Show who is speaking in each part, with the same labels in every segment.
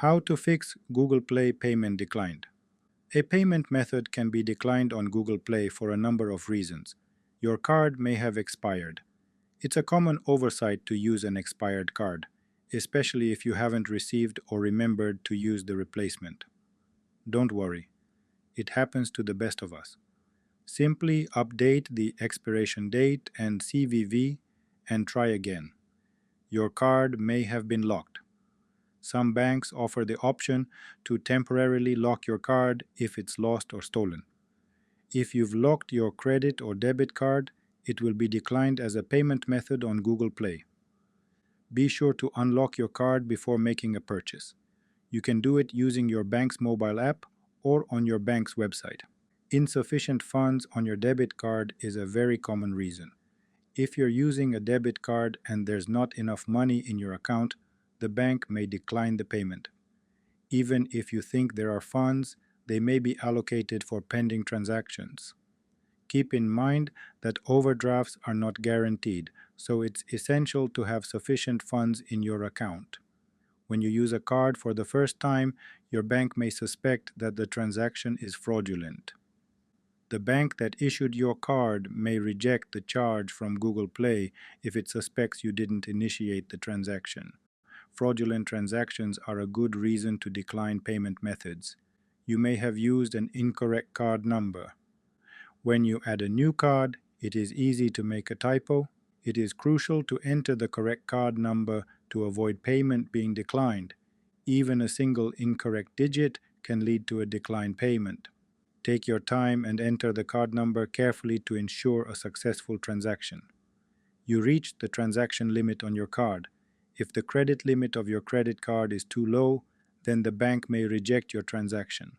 Speaker 1: How to fix Google Play payment declined. A payment method can be declined on Google Play for a number of reasons. Your card may have expired. It's a common oversight to use an expired card, especially if you haven't received or remembered to use the replacement. Don't worry, it happens to the best of us. Simply update the expiration date and CVV and try again. Your card may have been locked. Some banks offer the option to temporarily lock your card if it's lost or stolen. If you've locked your credit or debit card, it will be declined as a payment method on Google Play. Be sure to unlock your card before making a purchase. You can do it using your bank's mobile app or on your bank's website. Insufficient funds on your debit card is a very common reason. If you're using a debit card and there's not enough money in your account, the bank may decline the payment. Even if you think there are funds, they may be allocated for pending transactions. Keep in mind that overdrafts are not guaranteed, so it's essential to have sufficient funds in your account. When you use a card for the first time, your bank may suspect that the transaction is fraudulent. The bank that issued your card may reject the charge from Google Play if it suspects you didn't initiate the transaction. Fraudulent transactions are a good reason to decline payment methods. You may have used an incorrect card number. When you add a new card, it is easy to make a typo. It is crucial to enter the correct card number to avoid payment being declined. Even a single incorrect digit can lead to a declined payment. Take your time and enter the card number carefully to ensure a successful transaction. You reached the transaction limit on your card. If the credit limit of your credit card is too low, then the bank may reject your transaction.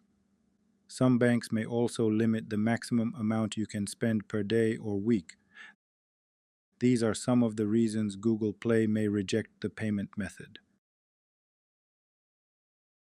Speaker 1: Some banks may also limit the maximum amount you can spend per day or week. These are some of the reasons Google Play may reject the payment method.